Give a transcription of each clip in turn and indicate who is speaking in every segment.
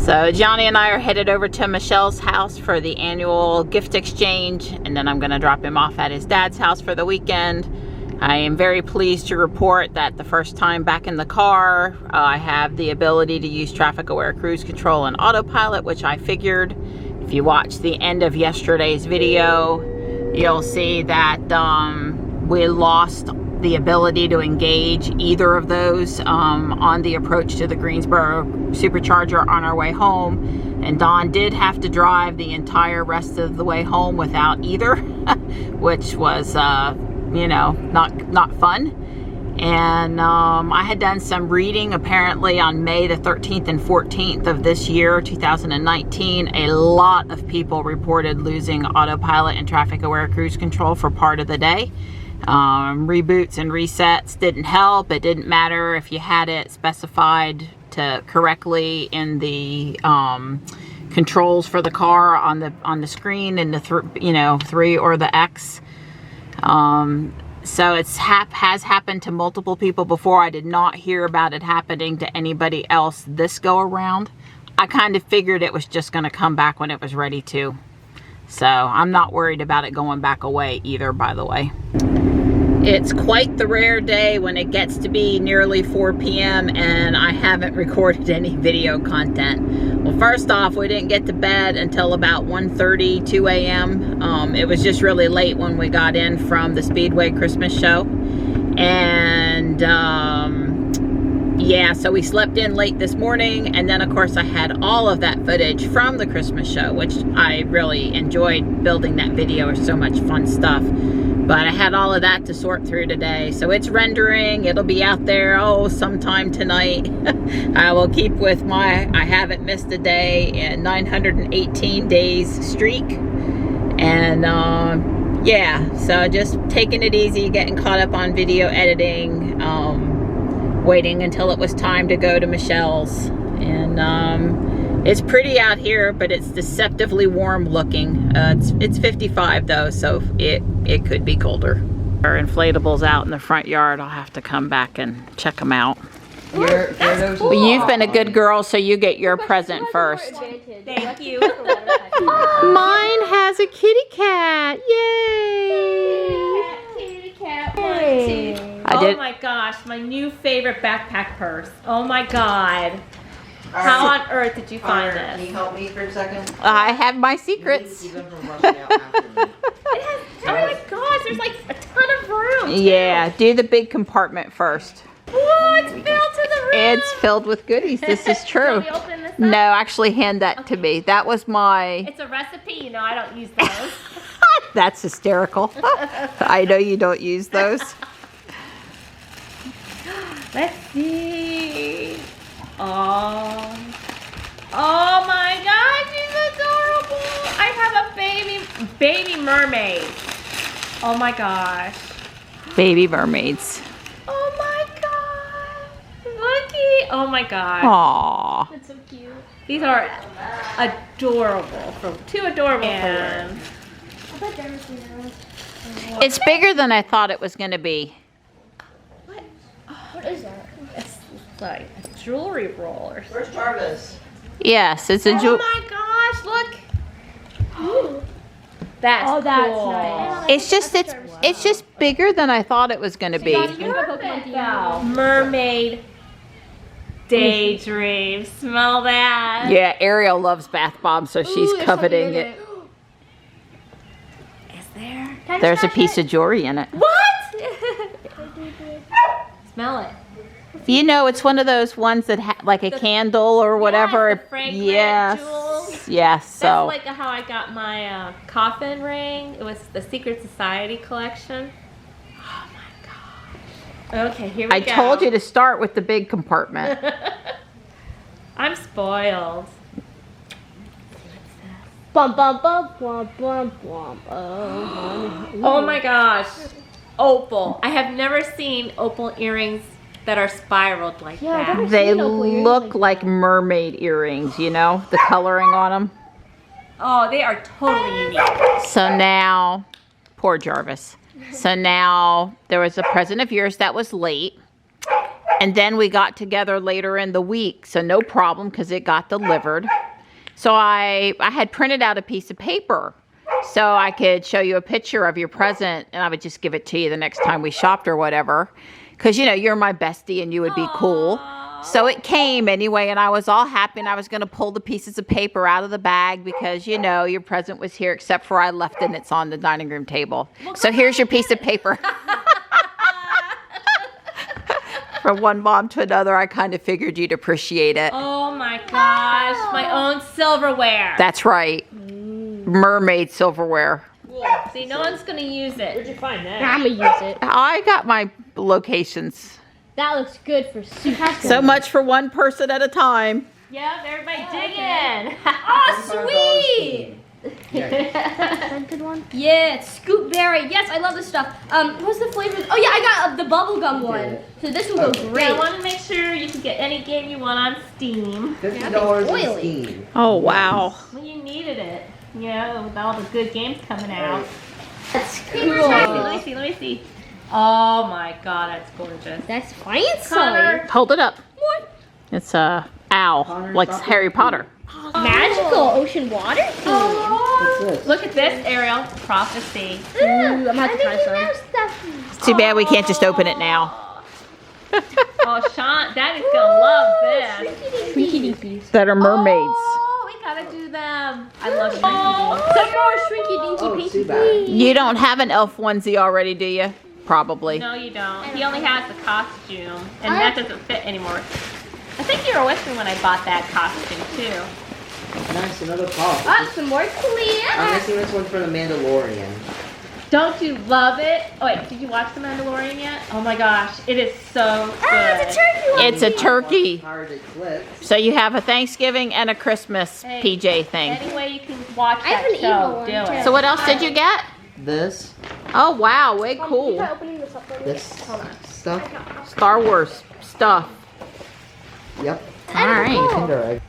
Speaker 1: So Johnny and I are headed over to Michelle's house for the annual gift exchange, and then I'm gonna drop him off at his dad's house for the weekend. I am very pleased to report that the first time back in the car, I have the ability to use traffic aware cruise control and autopilot, which I figured. If you watch the end of yesterday's video, you'll see that we lost the ability to engage either of those on the approach to the Greensboro supercharger on our way home, and Dawn did have to drive the entire rest of the way home without either, which was you know, not fun. And I had done some reading. Apparently on May the 13th and 14th of this year, 2019, a lot of people reported losing autopilot and traffic aware cruise control for part of the day. Reboots and resets didn't help. It didn't matter if you had it specified to correctly in the controls for the car on the screen in the 3 or the X. So it's has happened to multiple people before. I did not hear about it happening to anybody else this go around. I kind of figured it was just going to come back when it was ready to. So I'm not worried about it going back away either, by the way. It's quite the rare day when it gets to be nearly 4 p.m. and I haven't recorded any video content. Well, first off, we didn't get to bed until about 1:30, 2 a.m. It was just really late when we got in from the Speedway Christmas show. And yeah, so we slept in late this morning, and then of course I had all of that footage from the Christmas show, which I really enjoyed building that video. It's so much fun stuff. But I had all of that to sort through today. So it's rendering. It'll be out there, sometime tonight. I will keep with my I haven't missed a day in 918 days streak. And yeah, so just taking it easy, getting caught up on video editing, waiting until it was time to go to Michelle's. And it's pretty out here, but it's deceptively warm looking. It's 55 though, so it could be colder. Our inflatables out in the front yard. I'll have to come back and check them out. Well, you've been a good girl, so you get your present first.
Speaker 2: Thank you.
Speaker 1: Mine has a kitty cat. Yay!
Speaker 2: Kitty cat. Oh my gosh, my new favorite backpack purse. Oh my god. How on earth did you find this?
Speaker 3: Can you help me for a second?
Speaker 1: I have my secrets.
Speaker 3: Keep them from rushing out after me.
Speaker 2: It has, oh my gosh, there's like a ton of room.
Speaker 1: Yeah, do the big compartment first.
Speaker 2: Whoa, it's filled to the rim.
Speaker 1: It's filled with goodies. This is true.
Speaker 2: Can we open this up?
Speaker 1: No, actually hand that to me. That was my...
Speaker 2: It's a recipe, you know I don't use those.
Speaker 1: That's hysterical. I know you don't use those.
Speaker 2: Let's see. Oh my gosh, she's adorable. I have a baby mermaid. Oh my gosh.
Speaker 1: Baby mermaids.
Speaker 2: Oh my god. Looky. Oh my god.
Speaker 1: Aww.
Speaker 2: That's so cute. These are adorable. Too adorable for words.
Speaker 1: It's bigger than I thought it was going to be.
Speaker 2: What is that? It's like a jewelry roller.
Speaker 3: Where's Jarvis?
Speaker 1: Yes, it's a
Speaker 2: Oh my gosh, look. That's cool.
Speaker 1: Nice. It's just bigger than I thought it was going to be.
Speaker 2: Mermaid daydream. Smell that.
Speaker 1: Yeah, Ariel loves bath bombs, so she's coveting it.
Speaker 2: Is there?
Speaker 1: There's a piece of jewelry in it.
Speaker 2: What? Smell it.
Speaker 1: You know, it's one of those ones that like a candle or whatever.
Speaker 2: Yes, the fragrant jewels.
Speaker 1: Yes. So
Speaker 2: that's like how I got my coffin ring. It was the Secret Society collection. Oh my gosh. Okay, here we go.
Speaker 1: I told you to start with the big compartment.
Speaker 2: I'm spoiled.
Speaker 4: Bum bum bum bum bum bum.
Speaker 2: Oh my gosh. Opal. I have never seen opal earrings that are spiraled like that.
Speaker 1: They look like mermaid earrings, you know, the coloring on them.
Speaker 2: Oh, they are totally unique.
Speaker 1: So now, poor Jarvis. So now there was a present of yours that was late. And then we got together later in the week, so no problem because it got delivered. So I had printed out a piece of paper so I could show you a picture of your present, and I would just give it to you the next time we shopped or whatever. Because, you know, you're my bestie and you would be cool. So it came anyway, and I was all happy, and I was going to pull the pieces of paper out of the bag because, you know, your present was here, except for I left it and it's on the dining room table. So here's your piece of paper. From one mom to another, I kind of figured you'd appreciate it.
Speaker 2: Oh my gosh, my own silverware.
Speaker 1: That's right. Mermaid silverware.
Speaker 2: See, no one's going to use it.
Speaker 4: Where'd you find that? I'm gonna use it.
Speaker 1: I got my locations.
Speaker 4: That looks good for soup.
Speaker 1: So much for one person at a time.
Speaker 2: Yep, everybody dig in. Oh, sweet.
Speaker 4: Scented one?
Speaker 5: Yeah, it's scoop berry. Yes, I love this stuff. What's the flavor? Oh yeah, I got the bubblegum one. So this will go great.
Speaker 2: I want to make sure you can get any game you want on Steam.
Speaker 3: $50
Speaker 5: oily.
Speaker 3: in Steam.
Speaker 1: Oh, wow.
Speaker 2: Well, you needed it. You know, with all the good games coming out.
Speaker 5: That's
Speaker 2: Let me see, let me see. Oh my god, that's gorgeous.
Speaker 5: That's fancy.
Speaker 2: Connor.
Speaker 1: Hold it up.
Speaker 5: What?
Speaker 1: It's a owl,
Speaker 3: Connor,
Speaker 1: like
Speaker 3: stop
Speaker 1: Harry
Speaker 3: it.
Speaker 1: Potter.
Speaker 5: Magical ocean water theme.
Speaker 3: What's this?
Speaker 2: Look at this, Ariel. Prophecy.
Speaker 5: Ooh, I'm gonna have to try some.
Speaker 1: It's too bad we can't just open it now.
Speaker 2: Oh, Sean, Daddy's gonna love this.
Speaker 5: Shrinky dinkies.
Speaker 1: That are mermaids.
Speaker 2: Oh, we gotta do them. I love shrinky
Speaker 5: Some more shrinky dinky
Speaker 3: Oh,
Speaker 5: pinky.
Speaker 3: too bad.
Speaker 1: You don't have an elf onesie already, do you? Probably.
Speaker 2: No, you don't. He only has the costume, and that doesn't fit anymore. I think you were with me when I bought that costume too.
Speaker 3: Nice, another pop.
Speaker 5: Oh, some more
Speaker 3: I'm
Speaker 5: clear.
Speaker 3: missing this one for the Mandalorian.
Speaker 2: Don't you love it? Oh wait, did you watch The Mandalorian yet? Oh my gosh, it is so good.
Speaker 5: It's a turkey one.
Speaker 1: It's a turkey.
Speaker 3: Hard Eclipse.
Speaker 1: So you have a Thanksgiving and a Christmas
Speaker 2: Hey,
Speaker 1: PJ thing.
Speaker 2: Any way you can watch
Speaker 5: I have
Speaker 2: that
Speaker 5: an evil
Speaker 2: show,
Speaker 5: one,
Speaker 2: do
Speaker 5: too.
Speaker 2: it.
Speaker 1: So what else did you get?
Speaker 3: This.
Speaker 1: Oh, wow. Way
Speaker 5: Try
Speaker 1: cool.
Speaker 5: opening this up for me.
Speaker 3: This stuff.
Speaker 1: Star Wars stuff.
Speaker 3: Yep.
Speaker 1: All right.
Speaker 3: Kinder Egg.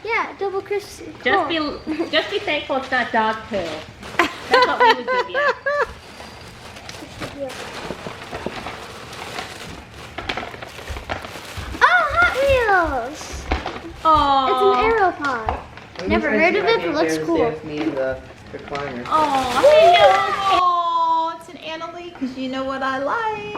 Speaker 5: Yeah, double crisp.
Speaker 2: Just be thankful it's not dog poo. That's what we would give you.
Speaker 5: Oh, Hot Wheels.
Speaker 2: Oh.
Speaker 5: It's an aeropod. Never heard of it, but looks cool.
Speaker 3: With me in the recliner.
Speaker 1: Oh, it's an Annalie because you know what I like.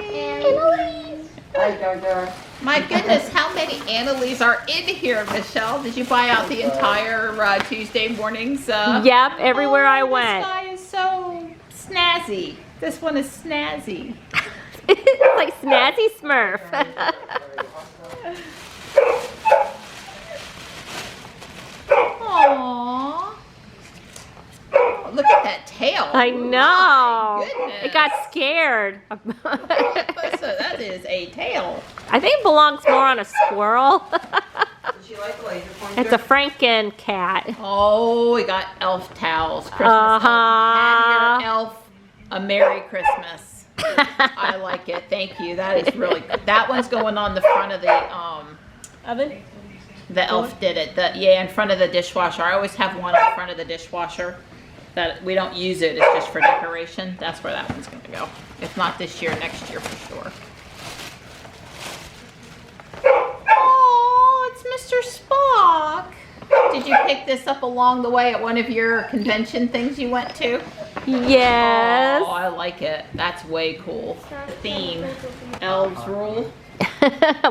Speaker 3: Hi, Jar Jar.
Speaker 1: My goodness, how many Annalies are in here, Michelle? Did you buy out the entire Tuesday mornings?
Speaker 2: Yep, everywhere I
Speaker 1: This
Speaker 2: went.
Speaker 1: guy is so snazzy. This one is snazzy.
Speaker 2: It's like Snazzy Smurf.
Speaker 1: Aww. Oh, look at that tail.
Speaker 2: I know.
Speaker 1: My goodness.
Speaker 2: It got scared.
Speaker 1: So that is a tail.
Speaker 2: I think it belongs more on a squirrel.
Speaker 3: Did you like the laser pointer?
Speaker 2: It's a Franken cat.
Speaker 1: Oh, we got elf towels. Christmas elf.
Speaker 2: Uh-huh.
Speaker 1: Have your elf a Merry Christmas. I like it. Thank you. That is really good. That one's going on the front of the
Speaker 2: Oven?
Speaker 1: the elf did it. Yeah, in front of the dishwasher. I always have one in front of the dishwasher. That we don't use it. It's just for decoration. That's where that one's going to go. If not this year, next year for sure. Oh, it's Mr. Spock. Did you pick this up along the way at one of your convention things you went to?
Speaker 2: Yes.
Speaker 1: Oh, I like it. That's way cool. The theme. Elves rule.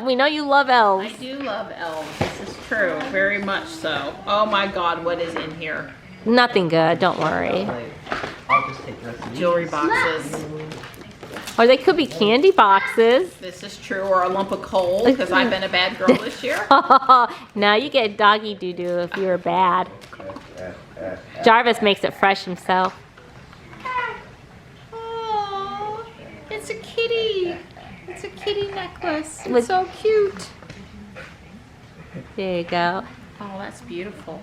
Speaker 2: We know you love elves.
Speaker 1: I do love elves. This is true. Very much so. Oh my God, what is in here?
Speaker 2: Nothing good, don't worry.
Speaker 3: I'll just take the rest of these.
Speaker 1: Jewelry boxes.
Speaker 2: Or they could be candy boxes.
Speaker 1: This is true. Or a lump of coal, because I've been a bad girl this year.
Speaker 2: Now you get doggy doo-doo if you're bad. Jarvis makes it fresh himself.
Speaker 1: Oh, it's a kitty. It's a kitty necklace. It's
Speaker 2: With-
Speaker 1: so cute.
Speaker 2: There you go.
Speaker 1: Oh, that's beautiful.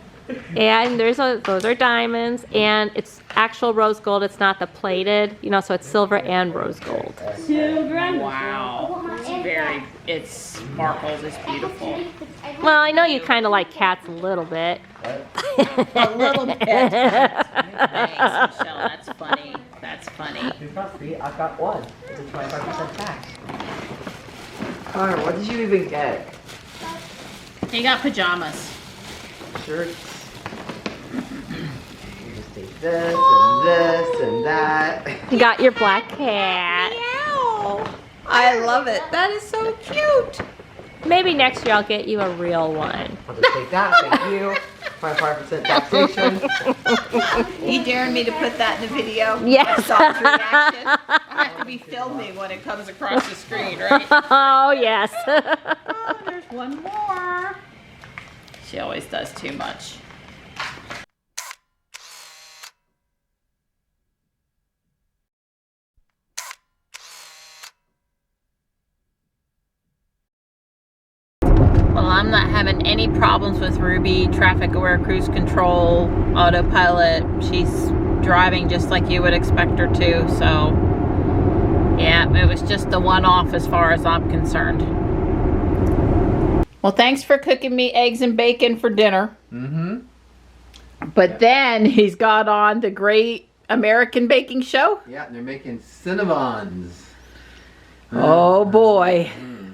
Speaker 2: And those are diamonds, and it's actual rose gold. It's not the plated, so it's silver and rose gold.
Speaker 1: Wow. It sparkles. It's beautiful.
Speaker 2: Well, I know you kind of like cats a little bit.
Speaker 1: A little bit. Thanks, Michelle. That's funny. That's funny.
Speaker 3: You've got 3, I've got 1. It's a 25% tax. Connor, what did you even get?
Speaker 1: He got pajamas.
Speaker 3: Shirts. You just take this and this and that.
Speaker 2: You got your black cat.
Speaker 1: Meow. I love it. That is so cute.
Speaker 2: Maybe next year I'll get you a real one.
Speaker 3: I'll just take that, thank you. 5% taxation.
Speaker 1: You daring me to put that in the video?
Speaker 2: Yes.
Speaker 1: Soft reaction. I have to be filming when it comes across the screen, right?
Speaker 2: Oh, yes.
Speaker 1: Oh, there's one more. She always does too much. Well, I'm not having any problems with Ruby, traffic aware cruise control, autopilot. She's driving just like you would expect her to, so yeah, it was just a one-off as far as I'm concerned. Well, thanks for cooking me eggs and bacon for dinner.
Speaker 3: Mm-hmm.
Speaker 1: But then he's got on the Great American Baking Show.
Speaker 3: Yeah, they're making cinnamons.
Speaker 1: Oh boy.
Speaker 3: Mm.